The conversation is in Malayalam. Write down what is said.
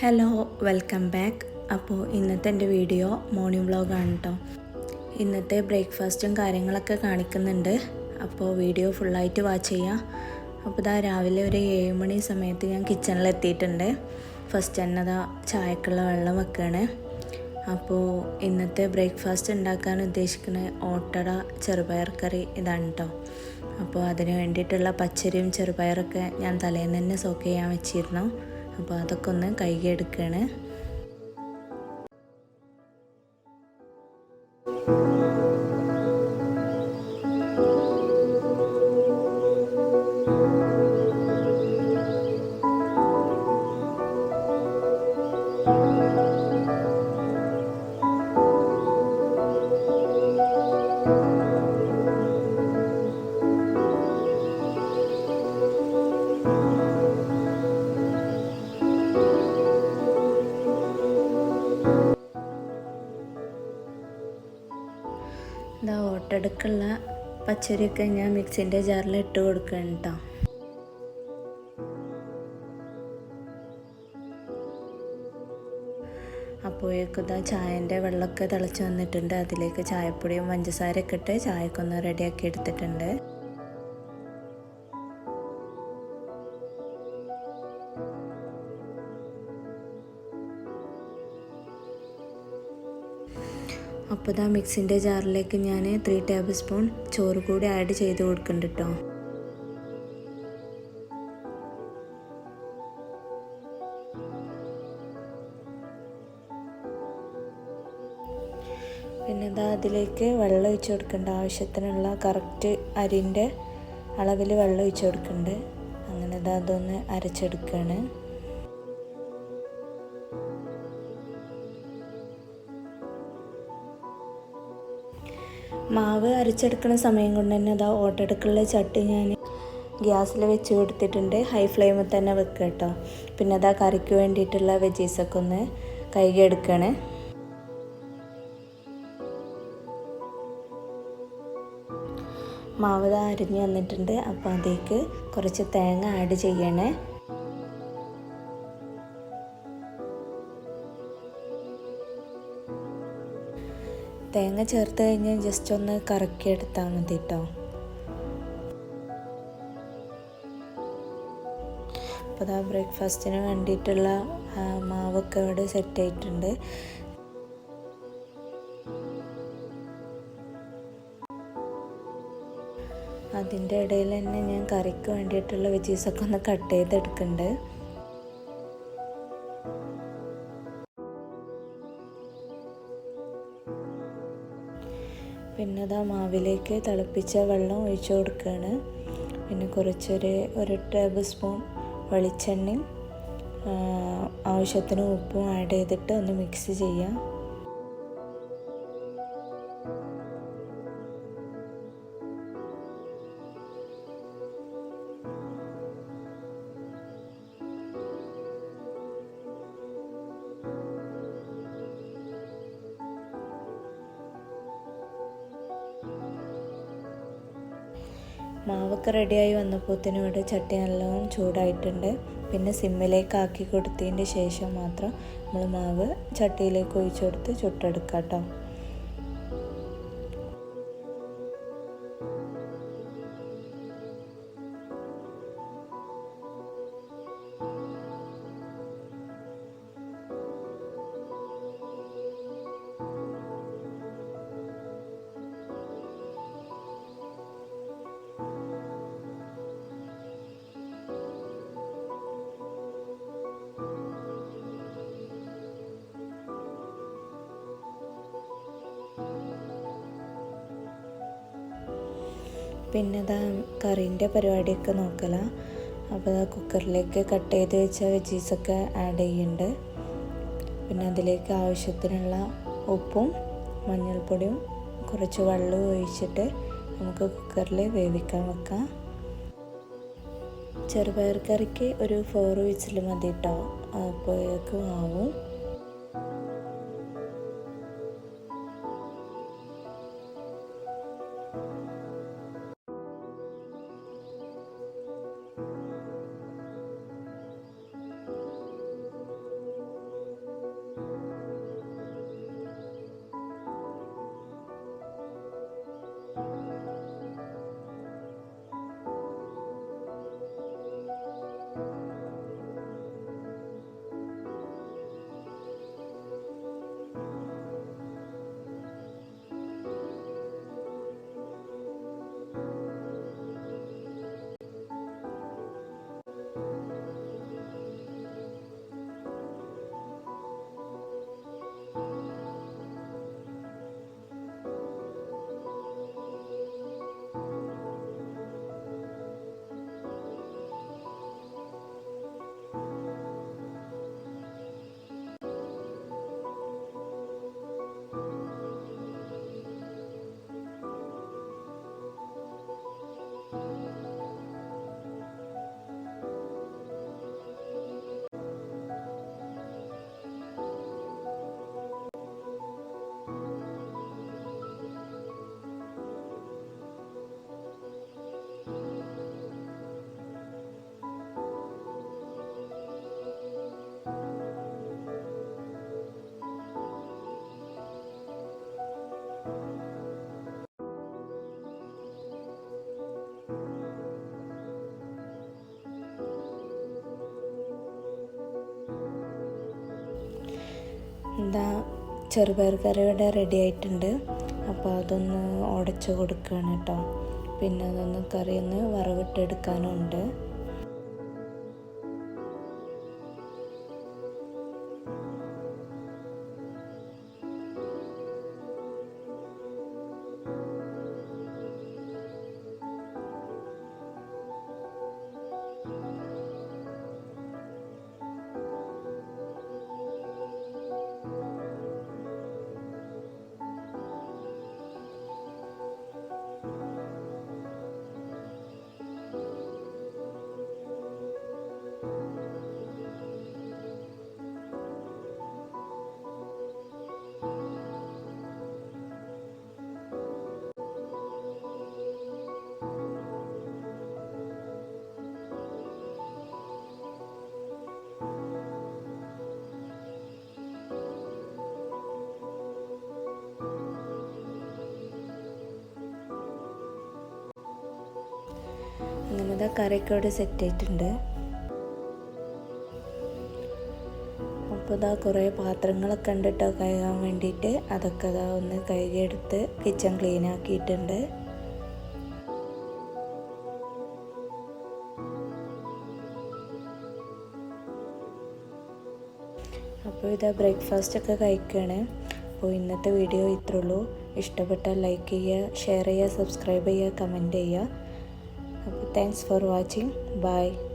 Hello welcome back. അപ്പോൾ ഇന്നത്തെ എൻ്റെ വീഡിയോ മോർണിംഗ് വ്ളോഗാണ് കേട്ടോ. ഇന്നത്തെ ബ്രേക്ക്ഫാസ്റ്റും കാര്യങ്ങളൊക്കെ കാണിക്കുന്നുണ്ട്. അപ്പോൾ വീഡിയോ ഫുള്ളായിട്ട് വാച്ച് ചെയ്യുക. അപ്പോൾ ഇതാ രാവിലെ ഒരു 7 മണി സമയത്ത് ഞാൻ കിച്ചണിലെത്തിയിട്ടുണ്ട്. ഫസ്റ്റ് തന്നെ ചായക്കുള്ള വെള്ളം വെക്കുകയാണ്. അപ്പോൾ ഇന്നത്തെ ബ്രേക്ക്ഫാസ്റ്റ് ഉണ്ടാക്കാൻ ഉദ്ദേശിക്കുന്ന ഓട്ടട ചെറുപയർ കറി ഇതാണ് കേട്ടോ. അപ്പോൾ അതിന് വേണ്ടിയിട്ടുള്ള പച്ചരിയും ചെറുപയറൊക്കെ ഞാൻ തലേന്ന് തന്നെ സോക്ക് ചെയ്യാൻ വെച്ചിരുന്നു. അപ്പോൾ അതൊക്കെ ഒന്ന് കഴുകിയെടുക്കുകയാണ്. ഇതാ ഓട്ടടക്കുള്ള പച്ചരിയൊക്കെ ഞാൻ മിക്സിൻ്റെ ജാറിൽ ഇട്ട് കൊടുക്കുകയാണ് കേട്ടോ. അപ്പോഴേക്കും ഇതാ ചായൻ്റെ വെള്ളമൊക്കെ തിളച്ച് വന്നിട്ടുണ്ട്. അതിലേക്ക് ചായപ്പൊടിയും പഞ്ചസാരയൊക്കെ ഇട്ട് ചായക്കൊന്ന് റെഡിയാക്കി എടുത്തിട്ടുണ്ട്. അപ്പോൾ ഇതാ മിക്സിൻ്റെ ജാറിലേക്ക് ഞാൻ 3 ടേബിൾ സ്പൂൺ ചോറ് കൂടി ആഡ് ചെയ്ത് കൊടുക്കുന്നുണ്ട് കേട്ടോ. പിന്നെ ഇതാ അതിലേക്ക് വെള്ളം ഒഴിച്ച് കൊടുക്കേണ്ട ആവശ്യത്തിനുള്ള കറക്റ്റ് അരിൻ്റെ അളവിൽ വെള്ളം ഒഴിച്ച് കൊടുക്കുന്നുണ്ട്. അങ്ങനെ ഇതാ അതൊന്ന് അരച്ചെടുക്കുകയാണ്. മാവ് അരച്ചെടുക്കുന്ന സമയം കൊണ്ട് തന്നെ അതാ ഓട്ടടക്കുള്ള ചട്ടി ഞാൻ ഗ്യാസിൽ വെച്ച് കൊടുത്തിട്ടുണ്ട്. ഹൈ ഫ്ലെയിമിൽ തന്നെ വെക്കുക കേട്ടോ. പിന്നെ അതാ കറിക്ക് വേണ്ടിയിട്ടുള്ള വെജീസൊക്കെ ഒന്ന് കഴുകിയെടുക്കുകയാണ്. മാവ് അരിഞ്ഞ് വന്നിട്ടുണ്ട്. അപ്പോൾ അതിലേക്ക് കുറച്ച് തേങ്ങ ആഡ് ചെയ്യണേ. തേങ്ങ ചേർത്ത് കഴിഞ്ഞ് ജസ്റ്റ് ഒന്ന് കറക്കിയെടുത്താൽ മതി കേട്ടോ. അപ്പോൾ അതാ ബ്രേക്ക്ഫാസ്റ്റിന് വേണ്ടിയിട്ടുള്ള മാവൊക്കെ ഇവിടെ സെറ്റ് ആയിട്ടുണ്ട്. അതിൻ്റെ ഇടയിൽ തന്നെ ഞാൻ കറിക്ക് വേണ്ടിയിട്ടുള്ള വെജീസൊക്കെ ഒന്ന് കട്ട് ചെയ്തെടുക്കുന്നുണ്ട്. പിന്നെ അതാ മാവിലേക്ക് തിളപ്പിച്ച വെള്ളം ഒഴിച്ചു കൊടുക്കുകയാണ്. പിന്നെ ഒരു ടേബിൾ സ്പൂൺ വെളിച്ചെണ്ണയും ആവശ്യത്തിന് ഉപ്പും ആഡ് ചെയ്തിട്ട് ഒന്ന് മിക്സ് ചെയ്യാം. മാവൊക്കെ റെഡിയായി വന്നപ്പോഴത്തേനും ഇവിടെ ചട്ടി നല്ലോണം ചൂടായിട്ടുണ്ട്. പിന്നെ സിമ്മിലേക്ക് ആക്കി കൊടുത്തതിൻ്റെ ശേഷം മാത്രം നമ്മൾ മാവ് ചട്ടിയിലേക്ക് ഒഴിച്ചു കൊടുത്ത് ചുട്ടെടുക്കാം കേട്ടോ. പിന്നെ ഇതാ കറീൻ്റെ പരിപാടിയൊക്കെ നോക്കല. അപ്പോൾ കുക്കറിലേക്ക് കട്ട് ചെയ്ത് വെച്ച വെജീസൊക്കെ ആഡ് ചെയ്യുന്നുണ്ട്. പിന്നെ അതിലേക്ക് ആവശ്യത്തിനുള്ള ഉപ്പും മഞ്ഞൾപ്പൊടിയും കുറച്ച് വെള്ളവും ഒഴിച്ചിട്ട് നമുക്ക് കുക്കറിൽ വേവിക്കാൻ വെക്കാം. ചെറുപയർ കറിക്ക് ഒരു 4 വിസിൽ മതി കേട്ടോ. അപ്പോഴേക്കും ആവും. എന്താ ചെറുപയർ കറി ഇവിടെ റെഡി ആയിട്ടുണ്ട്. അപ്പോൾ അതൊന്ന് ഉടച്ച് കൊടുക്കുകയാണ് കേട്ടോ. പിന്നെ അതൊന്ന് കറി ഒന്ന് വറവിട്ടെടുക്കാനുണ്ട്. അങ്ങനെ കറിയൊക്കെ ഇവിടെ സെറ്റ് ആയിട്ടുണ്ട്. അപ്പോൾ ഇതാ കുറേ പാത്രങ്ങളൊക്കെ ഉണ്ട് കേട്ടോ കഴുകാൻ വേണ്ടിയിട്ട്. അതൊക്കെ ഇതാ ഒന്ന് കഴുകിയെടുത്ത് കിച്ചൺ ക്ലീൻ ആക്കിയിട്ടുണ്ട്. അപ്പോൾ ഇതാ ബ്രേക്ക്ഫാസ്റ്റൊക്കെ കഴിക്കുകയാണ്. അപ്പോൾ ഇന്നത്തെ വീഡിയോ ഇത്രേ ഉള്ളൂ. ഇഷ്ടപ്പെട്ടാൽ ലൈക്ക് ചെയ്യുക, ഷെയർ ചെയ്യുക, സബ്സ്ക്രൈബ് ചെയ്യുക, കമൻറ്റ് ചെയ്യുക. Thanks for watching. Bye.